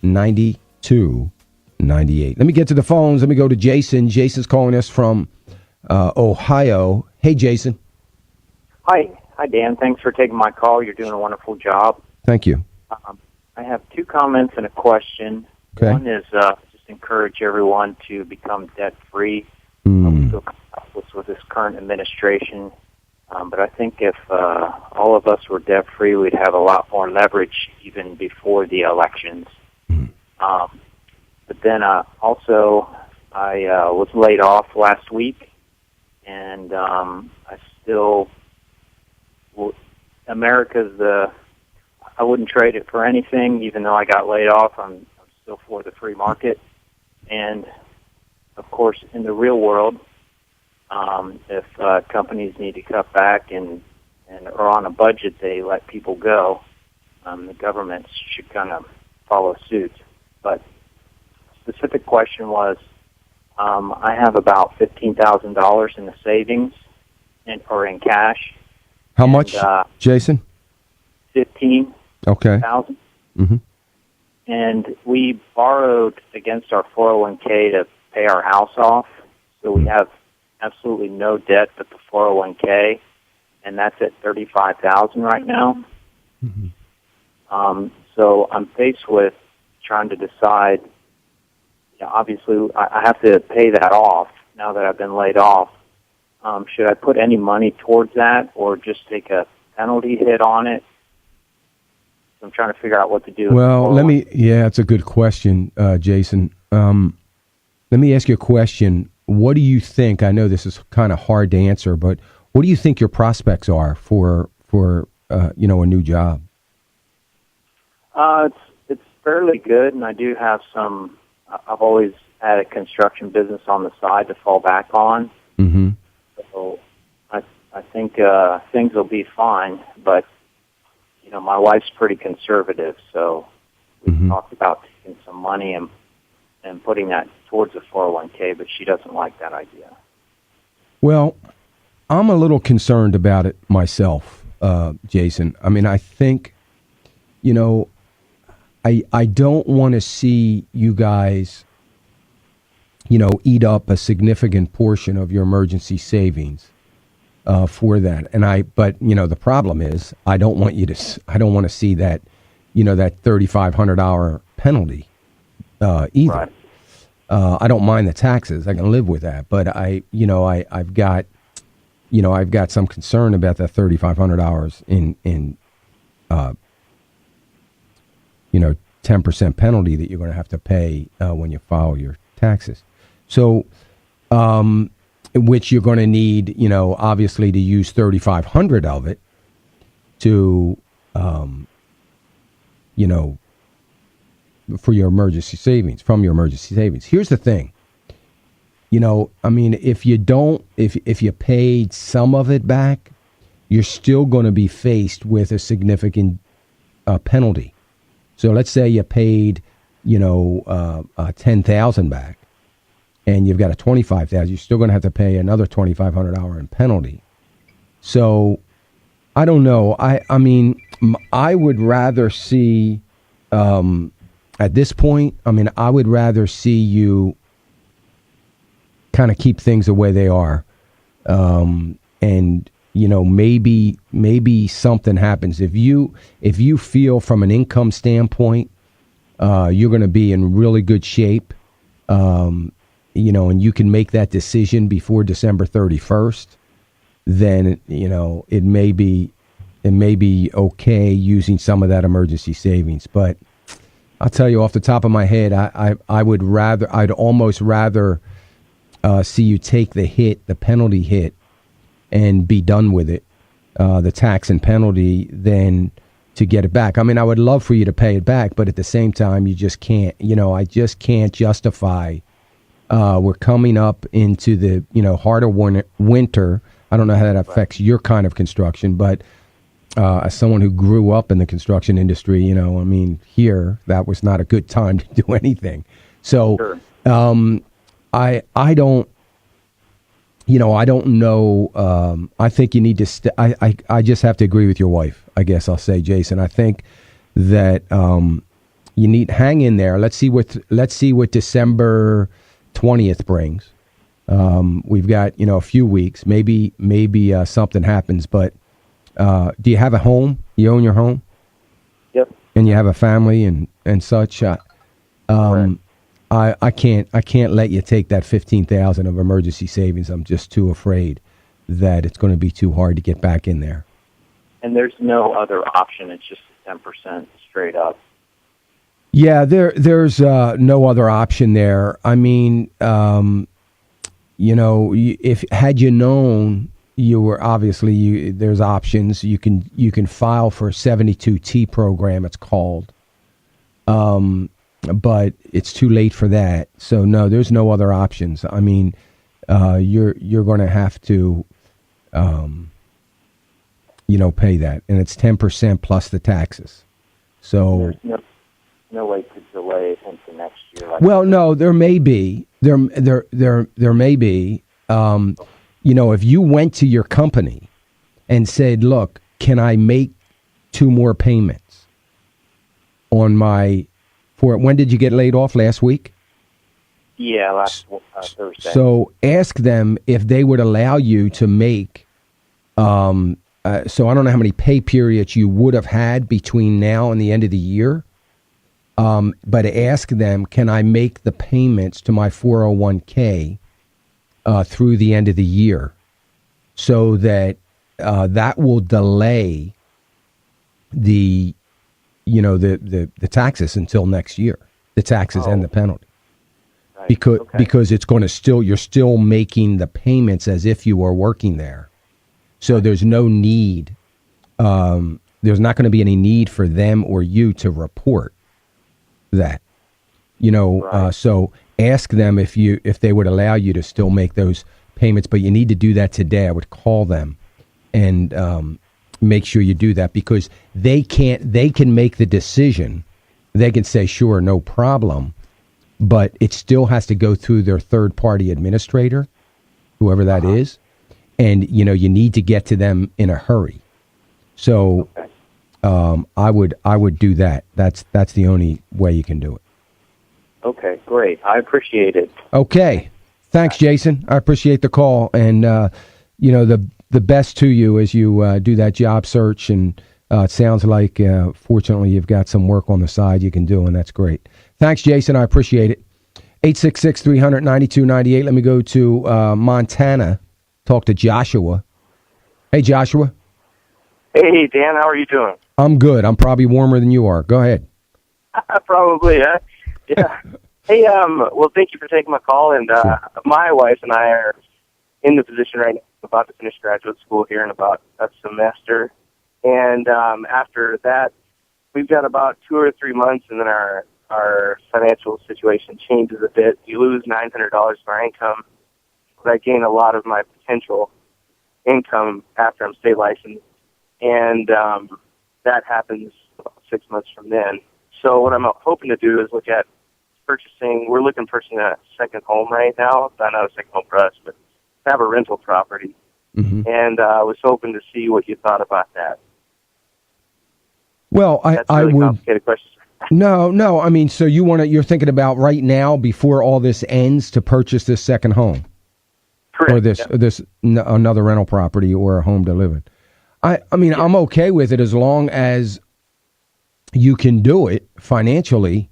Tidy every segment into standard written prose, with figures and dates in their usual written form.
9298. Let me get to the phones. Let me go to Jason. Jason's calling us from Ohio. Hey, Jason. Hi, Dan. Thanks for taking my call. You're doing a wonderful job. Thank you. I have two comments and a question. Okay. One is just encourage everyone to become debt-free with this current administration. But I think if all of us were debt-free, we'd have a lot more leverage even before the elections. But then also, I was laid off last week, and I still... America's I wouldn't trade it for anything, even though I got laid off. I'm still for the free market. And, of course, in the real world, if companies need to cut back and are on a budget, they let people go. The government should kind of follow suit. But the specific question was, I have about $15,000 in the savings or in cash. How much, Jason? 15. Okay. $1,000. Mm-hmm. And we borrowed against our 401k to pay our house off. So we have absolutely no debt but the 401k, and that's at $35,000 right now. Mm-hmm. So I'm faced with trying to decide. Obviously, I have to pay that off now that I've been laid off. Should I put any money towards that, or just take a penalty hit on it? I'm trying to figure out what to do. Well, it's a good question, Jason. Let me ask you a question. What do you think? I know this is kind of hard to answer, but what do you think your prospects are for a new job? It's fairly good, and I do have some. I've always had a construction business on the side to fall back on. Mm-hmm. So I think things will be fine, but my wife's pretty conservative, so we talked about taking some money and putting that towards a 401k, but she doesn't like that idea. Well, I'm a little concerned about it myself, Jason. I mean, I think, I don't want to see you guys, eat up a significant portion of your emergency savings for that. But the problem is, I don't want to see that, that $3,500 penalty either. Right. I don't mind the taxes. I can live with that. But I've got some concern about that $3,500 in 10% penalty that you're going to have to pay when you file your taxes. So, which you're going to need, obviously to use $3,500 of it to, for your emergency savings, from your emergency savings. Here's the thing. If you paid some of it back, you're still going to be faced with a significant penalty. So let's say you paid, $10,000 back, and you've got a $25,000. You're still going to have to pay another $2,500 in penalty. So I don't know. I would rather see, at this point, I would rather see you kind of keep things the way they are, and maybe something happens. If you feel from an income standpoint, you're going to be in really good shape, and you can make that decision before December 31st, then, it may be okay using some of that emergency savings. But I'll tell you off the top of my head, I'd almost rather see you take the penalty hit and be done with it, the tax and penalty, than to get it back. I would love for you to pay it back, but at the same time, you just can't. I just can't justify. We're coming up into the harder winter. I don't know how that affects your kind of construction, but as someone who grew up in the construction industry, here that was not a good time to do anything. So, Sure. I don't. I don't know. I think you need to. I just have to agree with your wife, I guess I'll say, Jason. I think that hang in there. Let's see what December 20th brings. We've got a few weeks. Maybe something happens. But do you have a home? You own your home? Yep. And you have a family and such. I can't let you take that $15,000 of emergency savings. I'm just too afraid that it's going to be too hard to get back in there. And there's no other option. It's just 10% straight up. Yeah, there's no other option there. I mean, if had you known, you were obviously there's options. You can file for a 72T program. It's called, but it's too late for that. So no, there's no other options. I mean, you're going to have to, pay that, and it's 10% plus the taxes. So there's no way to delay it into next year. Well, no, there may be. There may be. If you went to your company and said, "Look, can I make 2 more payments on when did you get laid off last week?" Yeah, last Thursday. So ask them if they would allow you to make. So I don't know how many pay periods you would have had between now and the end of the year. But ask them, can I make the payments to my 401k through the end of the year, so that that will delay the taxes until next year, the taxes and the penalty, right. because it's going to you're still making the payments as if you were working there, so there's no need. There's not going to be any need for them or you to report that, right. So ask them if they would allow you to still make those payments, but you need to do that today. I would call them and make sure you do that, because they can make the decision. They can say, sure, no problem, but it still has to go through their third party administrator, whoever that is. And, you need to get to them in a hurry. So, okay. I would do that. That's the only way you can do it. Okay, great. I appreciate it. Okay. Thanks, Jason. I appreciate the call, and the best to you as you do that job search. And it sounds like, fortunately, you've got some work on the side you can do, and that's great. Thanks, Jason. I appreciate it. 866-300-9298. Let me go to Montana. Talk to Joshua. Hey, Joshua. Hey, Dan, how are you doing? I'm good. I'm probably warmer than you are. Go ahead. Probably, huh? Yeah. Hey, well, thank you for taking my call. And my wife and I are in the position right now, about to finish graduate school here in about a semester. And after that, we've got about 2 or 3 months, and then our financial situation changes a bit. You lose $900 of our income, but I gain a lot of my potential income after I'm state licensed. And that happens about 6 months from then. So what I'm hoping to do is look at we're looking at purchasing a second home right now. Not a second home for us, but to have a rental property. Mm-hmm. And I was hoping to see what you thought about that. Well, That's I really would. Complicated question. No. I mean, so you're thinking about right now, before all this ends, to purchase this second home, Correct. or another rental property, or a home to live in. I mean, I'm okay with it as long as you can do it financially,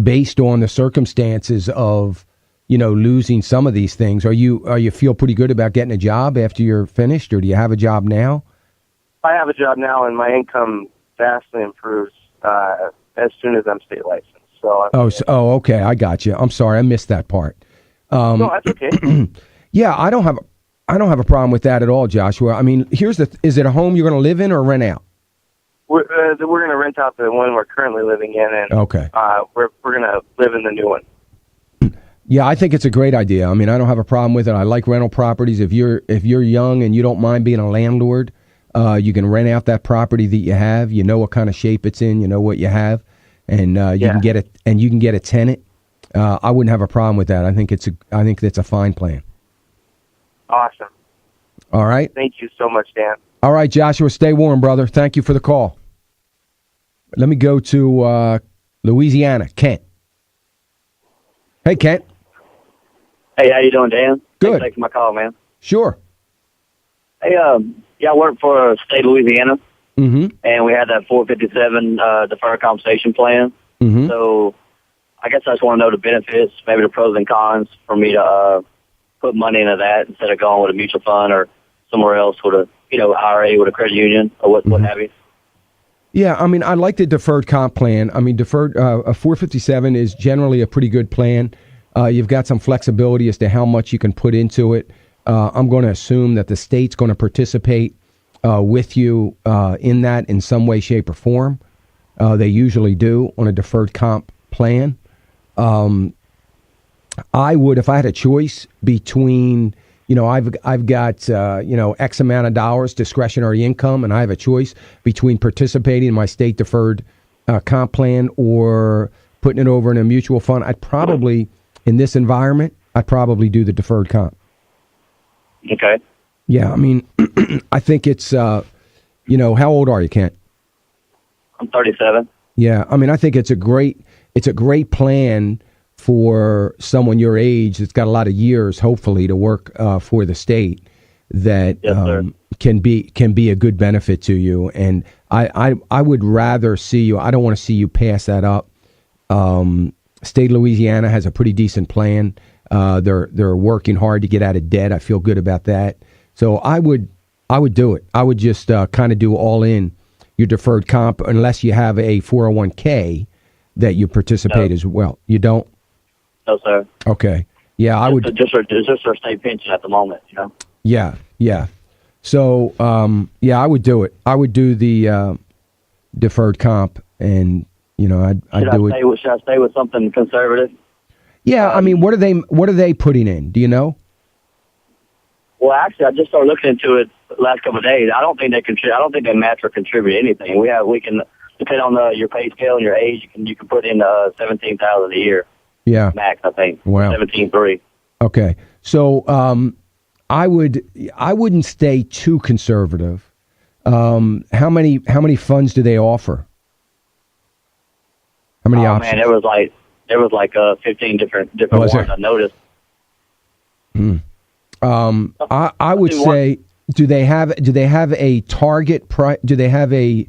based on the circumstances of, losing some of these things. Are you feel pretty good about getting a job after you're finished, or do you have a job now? I have a job now, and my income vastly improves as soon as I'm state licensed. So okay, I got you. I'm sorry, I missed that part. No, that's okay. Yeah, I don't have a problem with that at all, Joshua. I mean, is it a home you're going to live in or rent out? We're going to rent out the one we're currently living in, and okay, we're going to live in the new one. Yeah, I think it's a great idea. I mean, I don't have a problem with it. I like rental properties. If you're young and you don't mind being a landlord, you can rent out that property that you have. You know what kind of shape it's in. You know what you have, and you can get it. And you can get a tenant. I wouldn't have a problem with that. I think it's a fine plan. Awesome. All right. Thank you so much, Dan. All right, Joshua, stay warm, brother. Thank you for the call. Let me go to Louisiana, Kent. Hey, Kent. Hey, how you doing, Dan? Good. Thanks for taking my call, man. Sure. Hey, I work for state of Louisiana, Mm-hmm. and we had that 457 deferred compensation plan. Mm-hmm. So I guess I just want to know the benefits, maybe the pros and cons for me to put money into that instead of going with a mutual fund or somewhere else with a IRA with a credit union or what have you. Yeah, I mean, I like the deferred comp plan. I mean, deferred a 457 is generally a pretty good plan. You've got some flexibility as to how much you can put into it. I'm going to assume that the state's going to participate with you in that in some way, shape, or form. They usually do on a deferred comp plan. I would, if I had a choice between, I've got, X amount of dollars discretionary income, and I have a choice between participating in my state deferred comp plan or putting it over in a mutual fund. I'd probably, in this environment, I'd probably do the deferred comp. Okay. Yeah, I mean, I think it's, how old are you, Kent? I'm 37. Yeah, I mean, I think it's a great plan for someone your age that's got a lot of years, hopefully, to work for the state that Yes, can be a good benefit to you. And I would rather see you. I don't want to see you pass that up. State of Louisiana has a pretty decent plan. They're working hard to get out of debt. I feel good about that. So I would do it. I would just kind of do all in your deferred comp unless you have a 401k that you participate as well. You don't? No, sir. Okay. Yeah, I would. Just our state pension at the moment, Yeah. So, I would do it. I would do the deferred comp, and I'd do it. Should I stay with something conservative? Yeah, I mean, what are they putting in? Do you know? Well, actually, I just started looking into it the last couple of days. I don't think they contribute. I don't think they match or contribute anything. We can depending on your pay scale and your age, you can put in $17,000 a year. Yeah, max, I think. Wow. 17.3. Okay, so I wouldn't stay too conservative. How many funds do they offer? How many options? Man, there was like 15 different ones I noticed. I would say, do they have a target price? Do they have a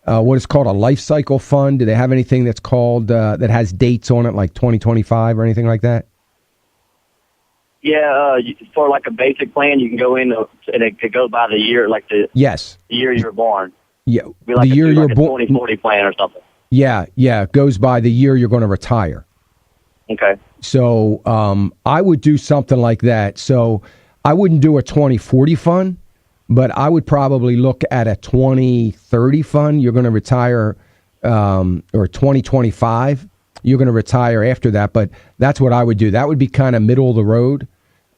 what is called a life cycle fund? Do they have anything that's called that has dates on it, like 2025 or anything like that? Yeah, for like a basic plan, you can go in and it goes by the year, like the year you were born. Yeah, be like the year you're born. 2040 plan or something. Yeah, it goes by the year you're going to retire. Okay. So I would do something like that. So I wouldn't do a 2040 fund, but I would probably look at a 2030 fund. You're going to retire, or 2025. You're going to retire after that. But that's what I would do. That would be kind of middle of the road,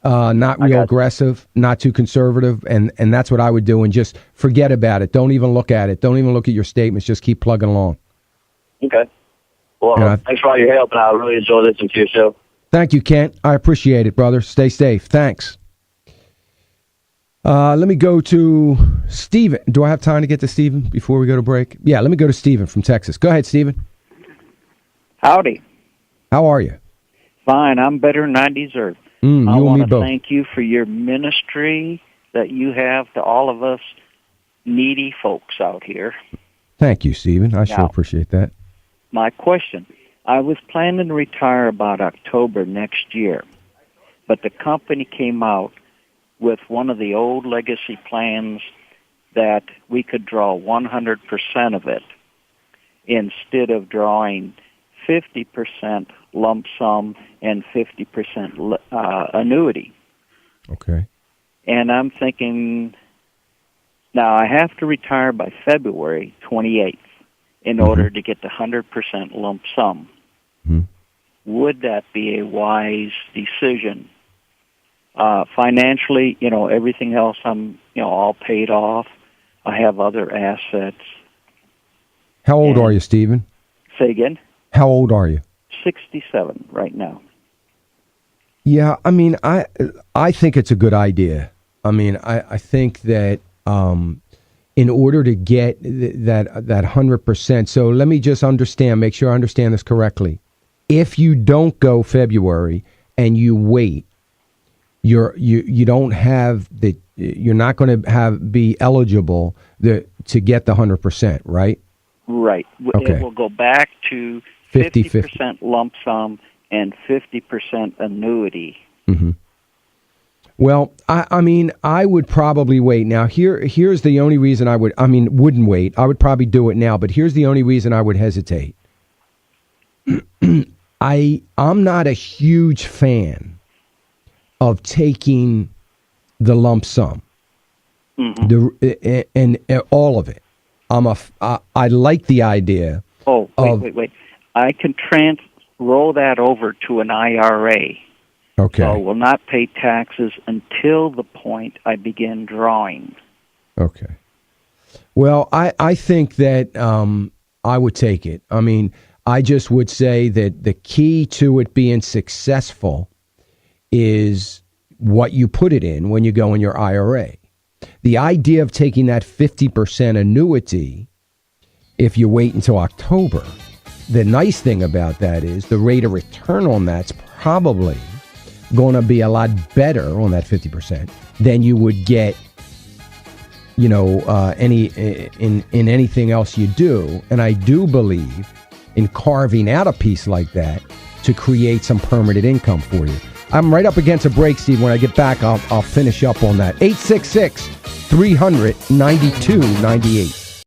not real aggressive, not too conservative. And that's what I would do. And just forget about it. Don't even look at it. Don't even look at your statements. Just keep plugging along. Okay. Well, thanks for all your help, and I really enjoy listening to your show. Thank you, Kent. I appreciate it, brother. Stay safe. Thanks. Let me go to Stephen. Do I have time to get to Stephen before we go to break? Yeah, let me go to Stephen from Texas. Go ahead, Stephen. Howdy. How are you? Fine. I'm better than I deserve. You and me both. I want to thank you for your ministry that you have to all of us needy folks out here. Thank you, Stephen. I sure appreciate that. My question, I was planning to retire about October next year, but the company came out with one of the old legacy plans that we could draw 100% of it instead of drawing 50% lump sum and 50% annuity. Okay. And I'm thinking, now I have to retire by February 28th. In order to get the 100% lump sum. Would that be a wise decision? Financially, everything else I'm, all paid off. I have other assets. How old are you, Stephen? Say again? How old are you? 67 right now. Yeah, I mean, I think it's a good idea. I mean, I think that in order to get that 100%. So let me just make sure I understand this correctly. If you don't go February and you wait, you don't have you're not going to be eligible to get the 100%, right? Right. Okay. It will go back to 50% lump sum and 50% annuity. Mm-hmm. Well, I mean, I would probably wait. Now, here's the only reason wouldn't wait. I would probably do it now, but here's the only reason I would hesitate. I'm not a huge fan of taking the lump sum, and all of it. I like the idea. Oh, wait. I can roll that over to an IRA. Okay. So I will not pay taxes until the point I begin drawing. Okay. Well, I think that I would take it. I mean, I just would say that the key to it being successful is what you put it in when you go in your IRA. The idea of taking that 50% annuity, if you wait until October, the nice thing about that is the rate of return on that's probably going to be a lot better on that 50% than you would get, in anything else you do. And I do believe in carving out a piece like that to create some permanent income for you. I'm right up against a break, Steve. When I get back, I'll finish up on that. 866-300-9298.